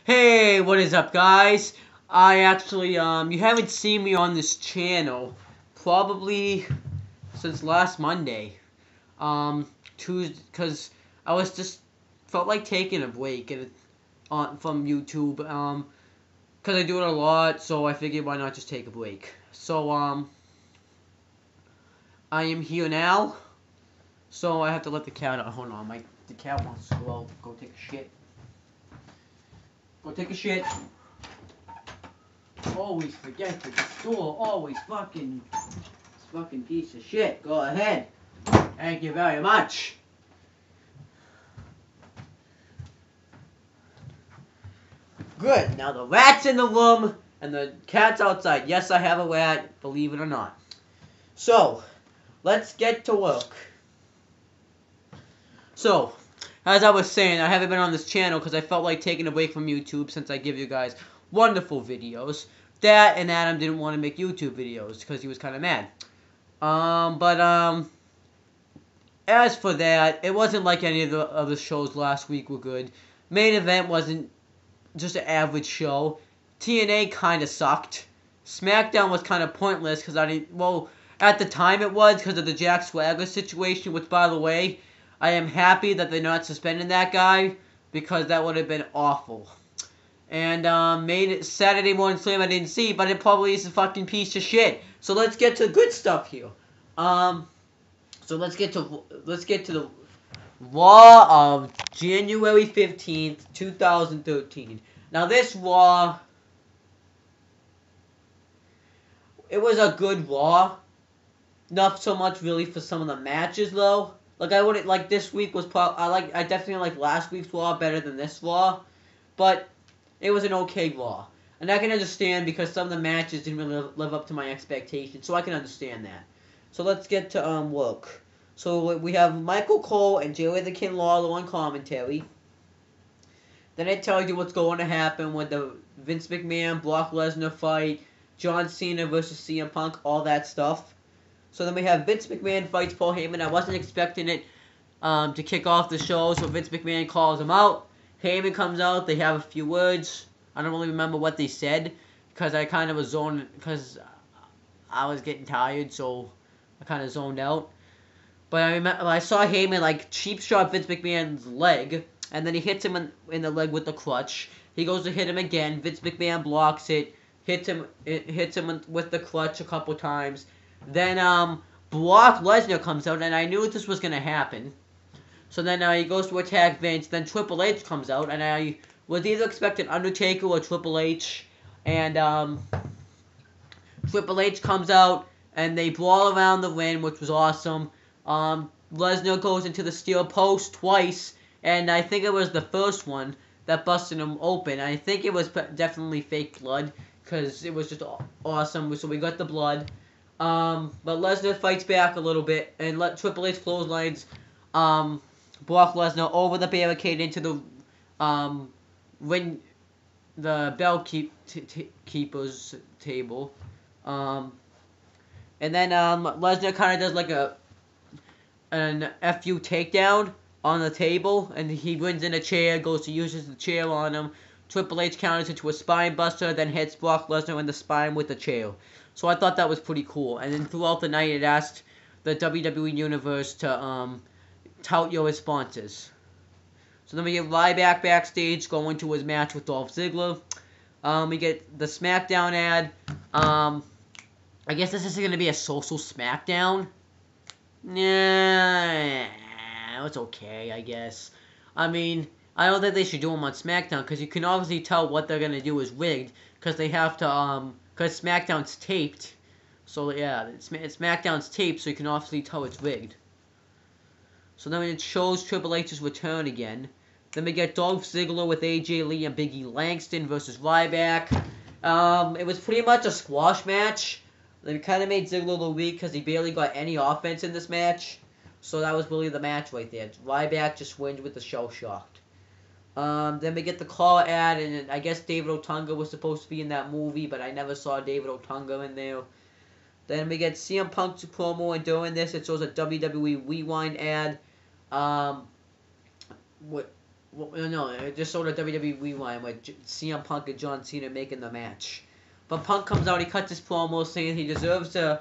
Hey, what is up, guys? I actually, you haven't seen me on this channel probably since last Monday. Tuesday, because I was just felt like taking a break from YouTube. Because I do it a lot, so I figured why not just take a break. So, I am here now. So I have to let the cat out. Hold on, the cat wants to go take a shit. Go take a shit. Always forget to the store. Always fucking piece of shit. Go ahead. Thank you very much. Good. Now the rat's in the room and the cat's outside. Yes, I have a rat, believe it or not. So, let's get to work. So, as I was saying, I haven't been on this channel because I felt like taking a break from YouTube since I give you guys wonderful videos. That and Adam didn't want to make YouTube videos because he was kind of mad. As for that, it wasn't like any of the other shows last week were good. Main Event wasn't just an average show. TNA kind of sucked. SmackDown was kind of pointless because at the time it was because of the Jack Swagger situation, which, by the way, I am happy that they're not suspending that guy because that would have been awful. And Saturday Morning Slam I didn't see, but it probably is a fucking piece of shit. So let's get to good stuff here. So let's get to the Raw of January 15th, 2013. Now this Raw, it was a good Raw. Not so much really for some of the matches though. Like this week was I definitely like last week's Raw better than this Raw, but it was an okay Raw. And I can understand because some of the matches didn't really live up to my expectations, so I can understand that. So let's get to work. So we have Michael Cole and Jerry the King Lawler on commentary. Then it tells you what's going to happen with the Vince McMahon, Brock Lesnar fight, John Cena versus CM Punk, all that stuff. So then we have Vince McMahon fights Paul Heyman. I wasn't expecting it to kick off the show, so Vince McMahon calls him out. Heyman comes out. They have a few words. I don't really remember what they said because I kind of was because I was getting tired, so I kind of zoned out. But I saw Heyman like cheap shot Vince McMahon's leg, and then he hits him in the leg with the crutch. He goes to hit him again. Vince McMahon blocks it. Hits him with the crutch a couple times. Then Brock Lesnar comes out, and I knew this was gonna happen. So then he goes to attack Vince. Then Triple H comes out, and I was either expecting Undertaker or Triple H. And Triple H comes out, and they brawl around the ring, which was awesome. Lesnar goes into the steel post twice, and I think it was the first one that busted him open. I think it was definitely fake blood, because it was just awesome. So we got the blood. But Lesnar fights back a little bit, and Triple H clotheslines Brock Lesnar over the barricade into the the bell keeper's table. And then Lesnar kind of does like an FU takedown on the table, and he wins in a chair, goes to uses the chair on him. Triple H counters into a spine buster, then hits Brock Lesnar in the spine with the chair. So I thought that was pretty cool. And then throughout the night, it asked the WWE Universe to tout your responses. So then we get Ryback backstage going to his match with Dolph Ziggler. We get the SmackDown ad. I guess this is going to be a social SmackDown. Nah, it's okay, I guess. I mean, I don't think they should do them on SmackDown because you can obviously tell what they're going to do is rigged because they have to, because SmackDown's taped. So, yeah, SmackDown's taped, so you can obviously tell it's rigged. So then it shows Triple H's return again. Then we get Dolph Ziggler with AJ Lee and Big E Langston versus Ryback. It was pretty much a squash match. They kind of made Ziggler look weak because he barely got any offense in this match. So that was really the match right there. Ryback just wins with the show shocked. Then we get the call ad, and I guess David Otunga was supposed to be in that movie, but I never saw David Otunga in there. Then we get CM Punk's promo, and during this, it shows a WWE Rewind ad. Well, no, it just showed a WWE rewind with CM Punk and John Cena making the match. But Punk comes out, he cuts his promo saying he deserves to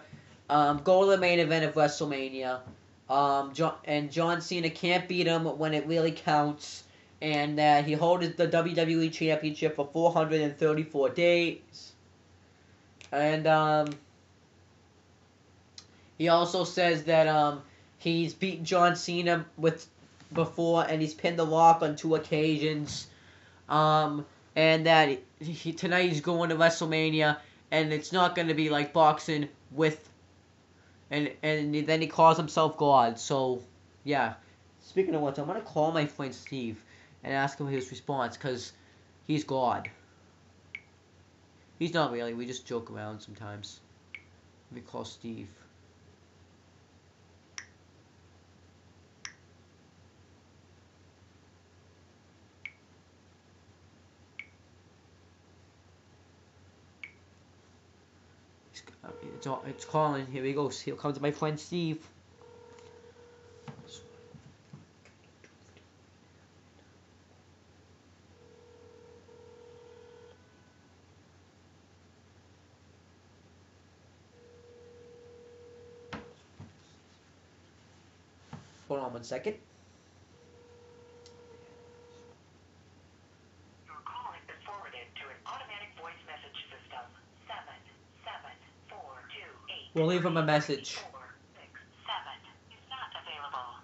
go to the main event of WrestleMania. John Cena can't beat him when it really counts. And that he holds the WWE Championship for 434 days. And he also says that he's beaten John Cena before, and he's pinned The Rock on 2 occasions. And that tonight he's going to WrestleMania, and it's not going to be like boxing with. And then he calls himself God. So, yeah. Speaking of which, I'm going to call my friend Steve and ask him his response, because he's God. He's not really. We just joke around sometimes. Let me call Steve. It's calling. Here he goes. Here comes my friend Steve. Hold on 1 second. Your call has been forwarded to an automatic voice message system. 77428. We'll leave him a message. 467 is not available.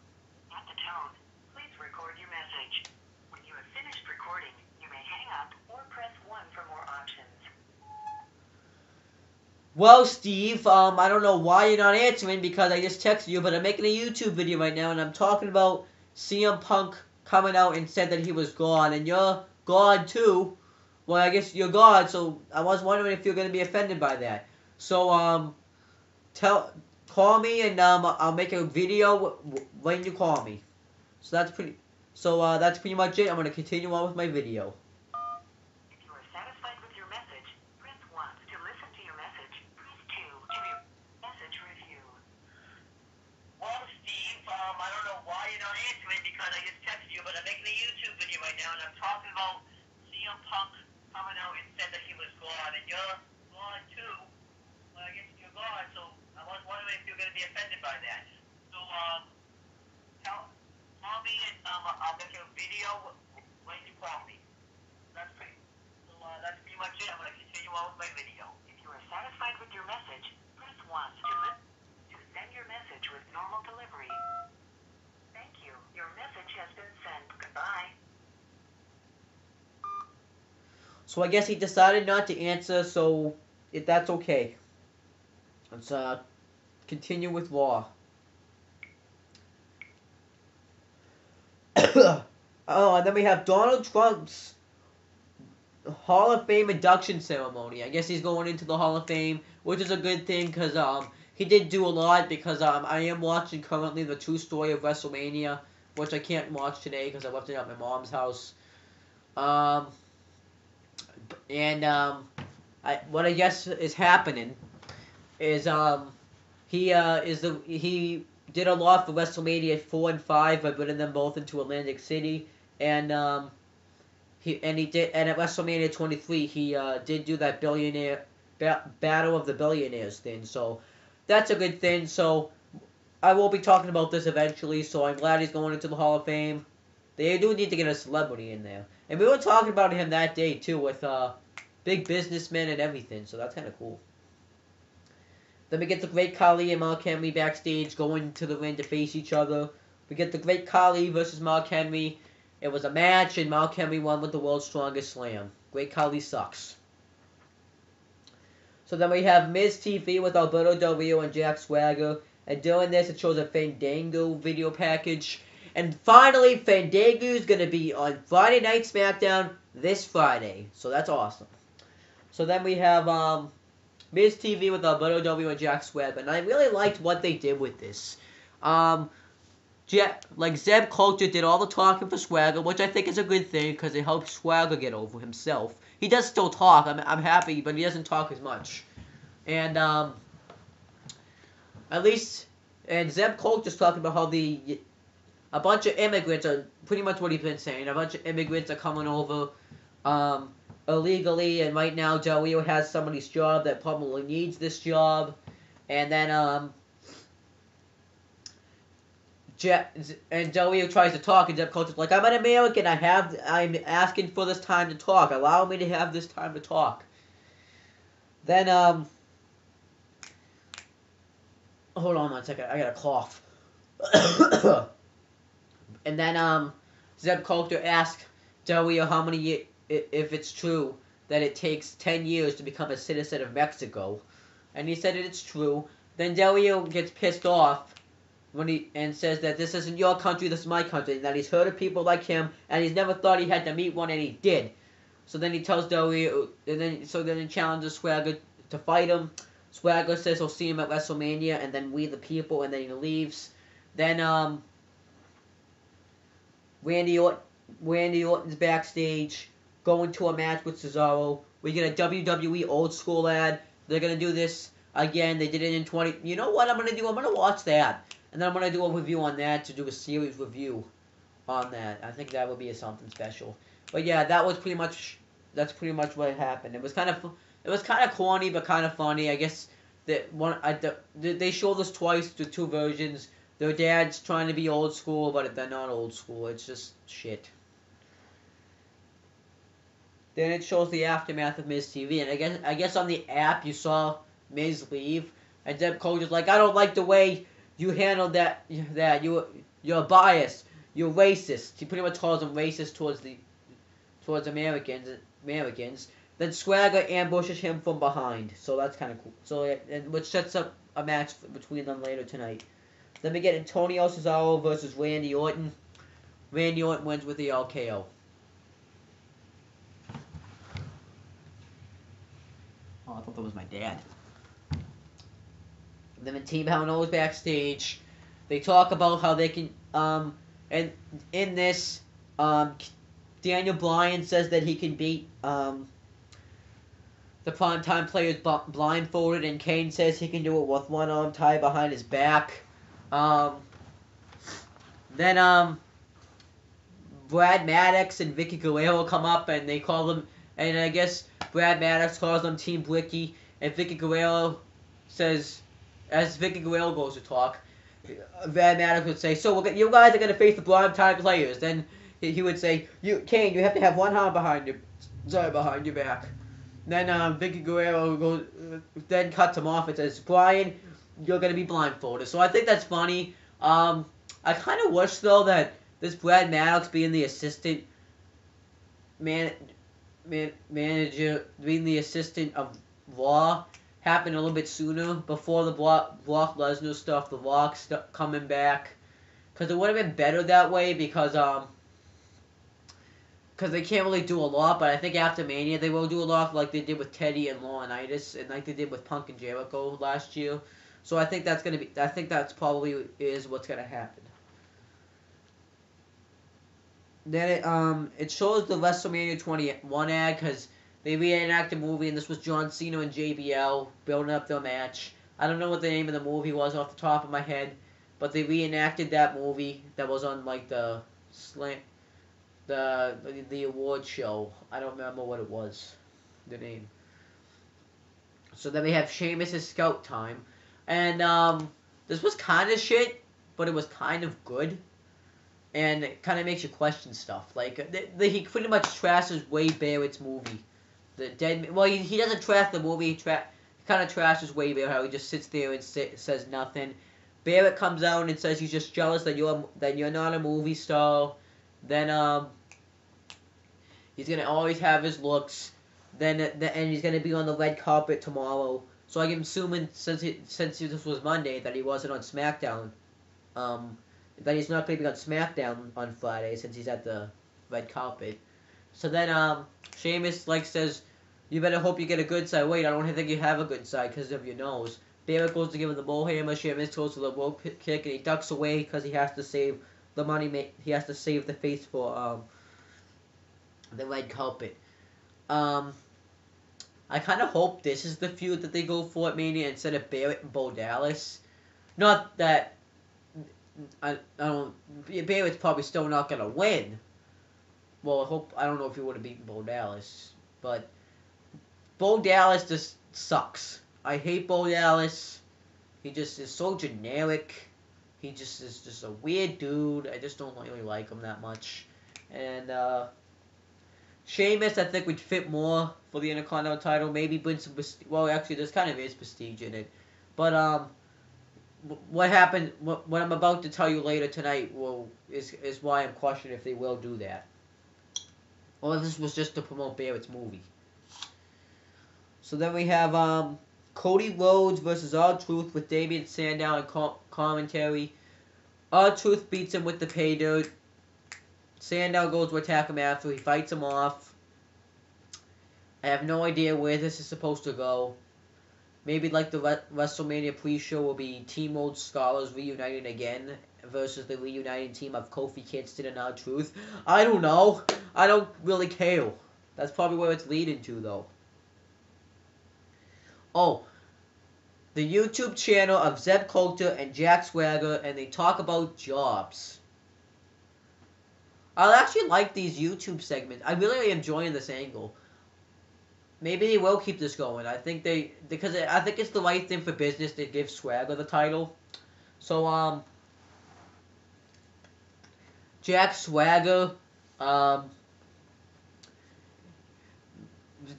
At the tone, please record your message. When you have finished recording, you may hang up or press 1 for more options. Well, Steve, I don't know why you're not answering, because I just texted you, but I'm making a YouTube video right now, and I'm talking about CM Punk coming out and said that he was God, and you're God too. Well, I guess you're God, so I was wondering if you're going to be offended by that. So, call me, and I'll make a video when you call me. So that's pretty much it. I'm going to continue on with my video. If you are satisfied with your message, press 1 to listen to your message. Press 2 to view message review. Well, Steve, I don't know why you're not answering, because I just texted you, but I'm making a YouTube video right now, and I'm talking about CM Punk coming out and said that he was God, and you're God too. Well, I guess you're God, so I was wondering if you're going to be offended by that. So, call me, and I'll make a video when you call me. That's pretty much it. I'm going to continue on with my video. If you are satisfied with your message, press 1 to send your message with normal delivery. Thank you. Your message has been sent. Goodbye. So I guess he decided not to answer, so that's okay. Let's continue with Raw. Oh, and then we have Donald Trump's Hall of Fame induction ceremony. I guess he's going into the Hall of Fame, which is a good thing, because he did do a lot, because I am watching currently the true story of WrestleMania, which I can't watch today because I left it at my mom's house. What I guess is happening is he did a lot for WrestleMania 4 and 5 by putting them both into Atlantic City, and at WrestleMania 23 he did do that Battle of the Billionaires thing, so that's a good thing. So I will be talking about this eventually, so I'm glad he's going into the Hall of Fame. They do need to get a celebrity in there, and we were talking about him that day too, with big businessmen and everything, so that's kind of cool. Then we get the Great Khali and Mark Henry backstage going to the ring to face each other. We get the Great Khali versus Mark Henry. It was a match, and Mark Henry won with the World's Strongest Slam. Great Khali sucks. So then we have Miz TV with Alberto Del Rio and Jack Swagger. And during this, it shows a Fandango video package. And finally, Fandango is going to be on Friday Night SmackDown this Friday. So that's awesome. So then we have Miz TV with Alberto Del Rio and Jack Swagger. And I really liked what they did with this. Zeb Coulter did all the talking for Swagger, which I think is a good thing because it helps Swagger get over himself. He does still talk. I'm happy, but he doesn't talk as much. And Zeb Coulter's talking about how the a bunch of immigrants are pretty much what he's been saying. A bunch of immigrants are coming over illegally, and right now Del Rio has somebody's job that probably needs this job, and then and Del Rio tries to talk, and Jeff Coulter's like, "I'm an American. I'm asking for this time to talk. Allow me to have this time to talk." Then hold on 1 second. I got a cough. And then Zeb Coulter asked Del Rio how many if it's true that it takes 10 years to become a citizen of Mexico, and he said that it's true. Then Del Rio gets pissed off and says that this isn't your country, this is my country, and that he's heard of people like him, and he's never thought he had to meet one, and he did. So then he tells Del Rio, and then he challenges Swagger to fight him. Swagger says he'll see him at WrestleMania, and then We the People, and then he leaves. Then Randy Orton's backstage, going to a match with Cesaro. We get a WWE old school ad. They're gonna do this again. They did it in 20. You know what I'm gonna do? I'm gonna watch that, and then I'm gonna do a review on that, to do a series review on that. I think that would be something special. But yeah, that's pretty much what happened. It was kind of corny, but kind of funny. I guess that they showed this twice, the two versions. Their dad's trying to be old school, but they're not old school. It's just shit. Then it shows the aftermath of Miz TV, and I guess on the app you saw Miz leave, and Deb Coulter's like, "I don't like the way you handled that. You're biased. You're racist." He pretty much calls him racist towards Americans. Then Swagger ambushes him from behind, so that's kind of cool. So which sets up a match between them later tonight. Then we get Antonio Cesaro versus Randy Orton. Randy Orton wins with the RKO. Oh, I thought that was my dad. Then the Team Hell No is backstage. They talk about how they can, and in this, Daniel Bryan says that he can beat, the Primetime Players blindfolded, and Kane says he can do it with one arm tied behind his back. Then Brad Maddox and Vicky Guerrero come up, and they call them, and I guess Brad Maddox calls them Team Blicky, and Vicky Guerrero says, as Vicky Guerrero goes to talk, Brad Maddox would say, "So you guys are going to face the Primetime Players." Then he would say, Kane, you have to have one arm behind your back. Then Vicky Guerrero then cuts him off and says, "Brian, you're going to be blindfolded." So I think that's funny. I kind of wish, though, that this Brad Maddox being the assistant manager, being the assistant of Raw, happened a little bit sooner, before the Brock Lesnar stuff, the Rock stuff coming back. Because it would have been better that way, because they can't really do a lot, but I think after Mania they will do a lot, like they did with Teddy and Laurinaitis, and like they did with Punk and Jericho last year. So I think that's probably is what's gonna happen. Then it shows the WrestleMania 21 ad, because they reenacted the movie, and this was John Cena and JBL building up their match. I don't know what the name of the movie was off the top of my head, but they reenacted that movie that was on like the award show. I don't remember what it was, the name. So then we have Sheamus' Scout Time, and this was kind of shit, but it was kind of good, and it kind of makes you question stuff. Like he pretty much trashes Wade Barrett's movie, the Dead. Well, he doesn't trash the movie. He kind of trashes Wade Barrett, how he just sits there and says nothing. Barrett comes out and says he's just jealous that you're not a movie star. Then he's gonna always have his looks. And he's gonna be on the red carpet tomorrow. So I'm assuming since this was Monday that he wasn't on SmackDown. That he's not gonna be on SmackDown on Friday since he's at the red carpet. So then Sheamus says, "You better hope you get a good side." Wait, I don't think you have a good side because of your nose. Barrett goes to give him the bullhammer. Sheamus goes to the rope kick, and he ducks away because he has to save the money. He has to save the face for the red carpet. I kind of hope this is the feud that they go for at Mania instead of Barrett and Bo Dallas. Not that I don't. Barrett's probably still not gonna win. Well, I don't know if he would have beaten Bo Dallas, but Bo Dallas just sucks. I hate Bo Dallas. He just is so generic. He just is just a weird dude. I just don't really like him that much. And Sheamus, I think, would fit more for the Intercontinental title. Maybe bring some prestige. Well, actually, there's kind of is prestige in it. But what happened? What I'm about to tell you later tonight is why I'm questioning if they will do that. Or if this was just to promote Barrett's movie. So then we have Cody Rhodes versus R-Truth with Damian Sandow and commentary. R-Truth beats him with the pay dirt. Sandow goes to attack him after. He fights him off. I have no idea where this is supposed to go. Maybe like the WrestleMania pre-show will be Team Old Scholars reuniting again versus the reuniting team of Kofi Kingston and R-Truth. I don't know. I don't really care. That's probably where it's leading to, though. Oh, the YouTube channel of Zeb Coulter and Jack Swagger, and they talk about jobs. I actually like these YouTube segments. I really am enjoying this angle. Maybe they will keep this going. I think because I think it's the right thing for business to give Swagger the title. So Jack Swagger,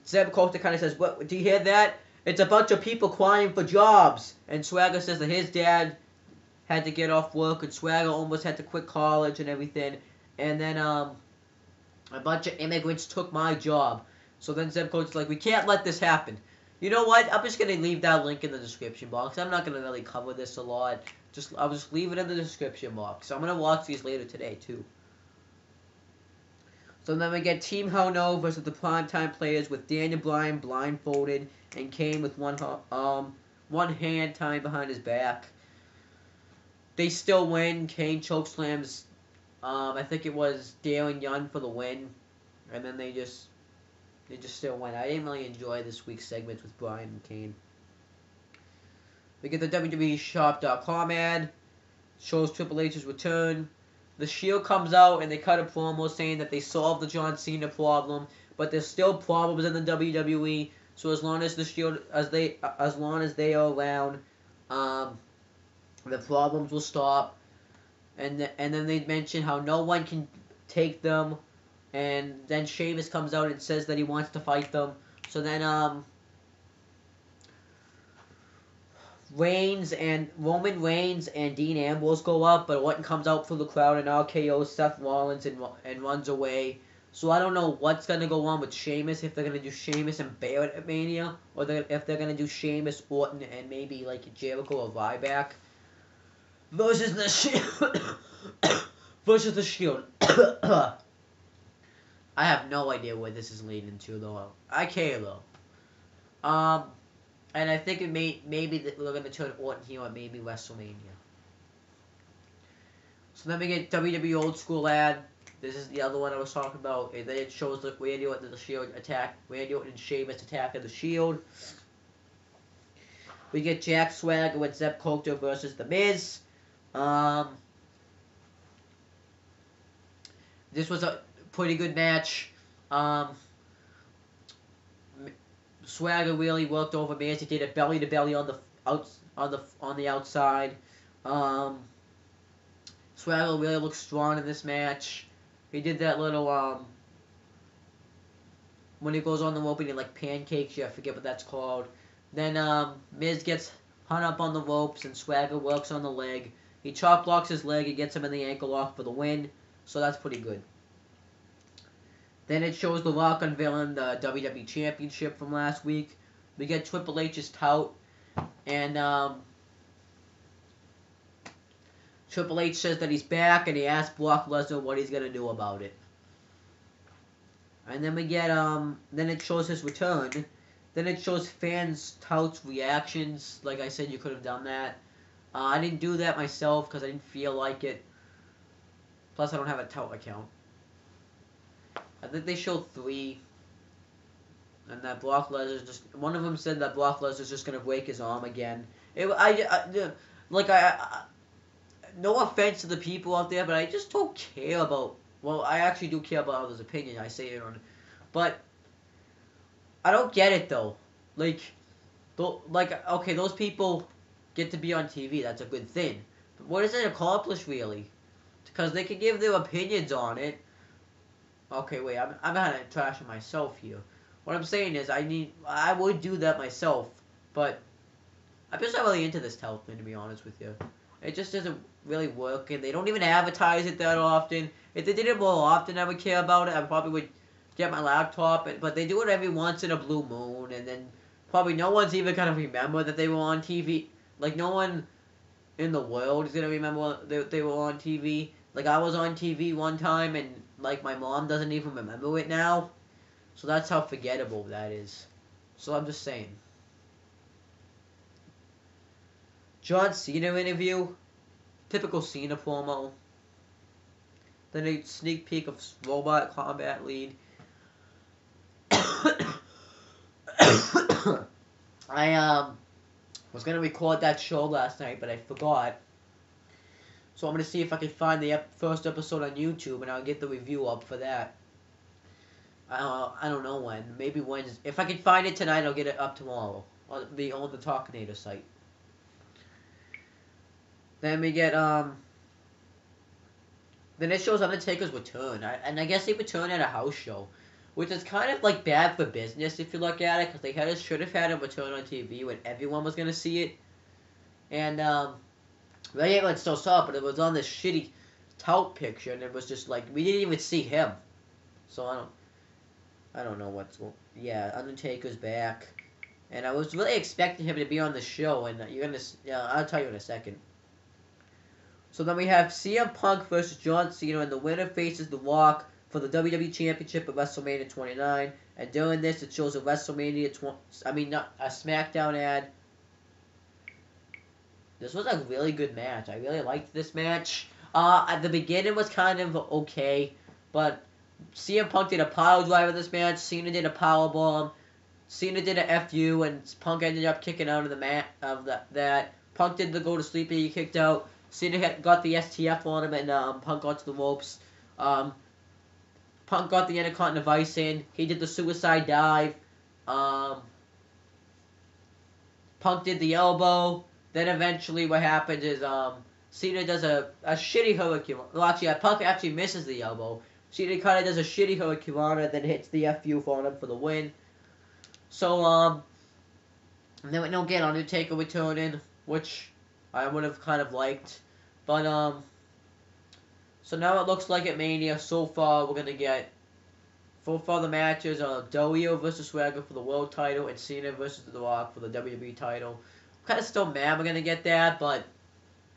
Zeb Coulter kind of says, "What? Do you hear that? It's a bunch of people crying for jobs." And Swagger says that his dad had to get off work, and Swagger almost had to quit college and everything. And then a bunch of immigrants took my job. So then Zeb Coulter's like, "We can't let this happen." You know what? I'm just gonna leave that link in the description box. I'm not gonna really cover this a lot. I'll just leave it in the description box. I'm gonna watch these later today too. So then we get Team Hell No versus the Primetime Players with Daniel Bryan blindfolded and Kane with one hand tied behind his back. They still win. Kane chokeslams. I think it was Darren Young for the win, and then they just still win. I didn't really enjoy this week's segments with Bryan and Kane. We get the WWE Shop.com ad. Shows Triple H's return. The Shield comes out and they cut a promo saying that they solved the John Cena problem, but there's still problems in the WWE. So as long as the Shield, as long as they are around, the problems will stop. And then they mention how no one can take them. And then Sheamus comes out and says that he wants to fight them. So then Roman Reigns and Dean Ambrose go up, but Orton comes out through the crowd and RKO's Seth Rollins and runs away. So I don't know what's gonna go on with Sheamus, if they're gonna do Sheamus and Barrett at Mania, or if they're gonna do Sheamus, Orton, and maybe like Jericho or Ryback versus the Shield. versus the Shield. I have no idea where this is leading to, though. I care, though. And I think maybe that we're going to turn Orton heel at maybe WrestleMania. So then we get WWE Old School ad. This is the other one I was talking about. And then it shows the Randy Orton and the Shield attack. Randy Orton and Sheamus attack of the Shield. We get Jack Swagger with Zeb Coulter versus The Miz. This was a pretty good match. Swagger really worked over Miz. He did a belly to belly on the outside. Swagger really looked strong in this match. He did that little when he goes on the rope and he like pancakes you. I forget what that's called. Then Miz gets hung up on the ropes and Swagger works on the leg. He chop blocks his leg and gets him in the ankle lock for the win. So that's pretty good. Then it shows The Rock unveiling the WWE Championship from last week. We get Triple H's tout. And Triple H says that he's back and he asks Brock Lesnar what he's going to do about it. And then we get, then it shows his return. Then it shows fans' touts' reactions. Like I said, you could have done that. I didn't do that myself because I didn't feel like it. Plus, I don't have a tout account. I think they showed 3. And that Brock Lesnar just... One of them said that Brock Lesnar's just going to break his arm again. no offense to the people out there, but I just don't care about. Well, I actually do care about others' opinion. I say it on, but I don't get it though. Like, okay, those people get to be on TV. That's a good thing. But what does it accomplish really? Because they can give their opinions on it. Okay, wait, I'm kind of trashing myself here. What I'm saying is, I would do that myself, but I'm just not really into this health thing, to be honest with you. It just doesn't really work, and they don't even advertise it that often. If they did it more often, I would care about it. I probably would get my laptop, but they do it every once in a blue moon, and then probably no one's even gonna remember that they were on TV. Like, no one in the world is gonna remember that they were on TV. Like, I was on TV one time, and like my mom doesn't even remember it now. So that's how forgettable that is. So I'm just saying. John Cena interview. Typical Cena promo. Then a sneak peek of Robot Combat League. I was gonna record that show last night, but I forgot. So I'm gonna see if I can find the first episode on YouTube, and I'll get the review up for that. I don't know when. Maybe Wednesday. If I can find it tonight, I'll get it up tomorrow on the Talkinator site. Then we get Then it shows Undertaker's return, and I guess they return at a house show, which is kind of like bad for business if you look at it, because they should have had a return on TV when everyone was gonna see it, and everyone still saw it, but it was on this shitty tout picture, and it was just like we didn't even see him, so I don't know what's going. Yeah, Undertaker's back, and I was really expecting him to be on the show, and I'll tell you in a second. So then we have CM Punk versus John Cena, and the winner faces The Rock for the WWE Championship at WrestleMania 29. And during this, it shows a not a SmackDown ad. This was a really good match. I really liked this match. At the beginning was kind of okay, but CM Punk did a pile driver this match. Cena did a power bomb. Cena did a FU, and Punk ended up kicking out of the mat of that. Punk did the go to sleep, and he kicked out. Cena got the STF on him, and Punk got to the ropes. Punk got the Intercontinental Vice in. He did the suicide dive. Punk did the elbow. Then eventually what happens is Cena does a shitty hurricane. Well, actually, Punk actually misses the elbow. Cena kind of does a shitty hurricane and then hits the FU on him for the win. So, and then we don't get Undertaker returning, which I would have kind of liked. But, so now it looks like at Mania, so far, we're going to get, so far the matches are Del Rio versus Swagger for the world title, and Cena versus The Rock for the WWE title. I'm kind of still mad we're going to get that, but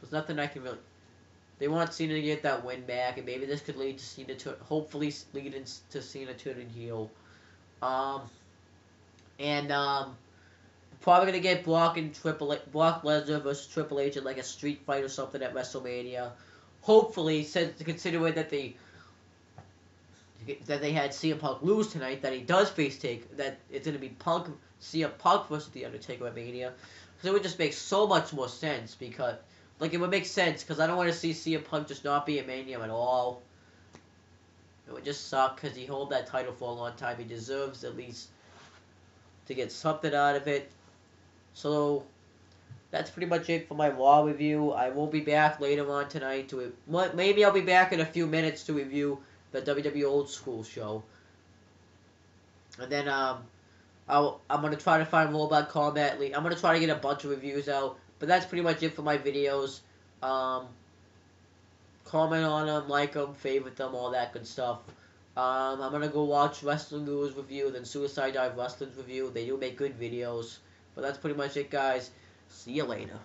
there's nothing I can really, they want Cena to get that win back, and maybe this could lead to Cena hopefully lead to Cena turning heel. Probably gonna get Brock Lesnar versus Triple H in like a street fight or something at WrestleMania. Hopefully, since considering that they had CM Punk lose tonight, that he does that it's gonna be CM Punk versus The Undertaker at Mania. So it would just make so much more sense because, like, it would make sense because I don't want to see CM Punk just not be at Mania at all. It would just suck because he held that title for a long time. He deserves at least to get something out of it. So, that's pretty much it for my Raw review. I will be back later on tonight maybe I'll be back in a few minutes to review the WWE Old School show. And then, I'm going to try to find Robot Combat League. I'm going to try to get a bunch of reviews out. But that's pretty much it for my videos. Comment on them, like them, favorite them, all that good stuff. I'm going to go watch Wrestling Gurus review, then Suicide Dive Wrestling's review. They do make good videos. But that's pretty much it, guys. See you later.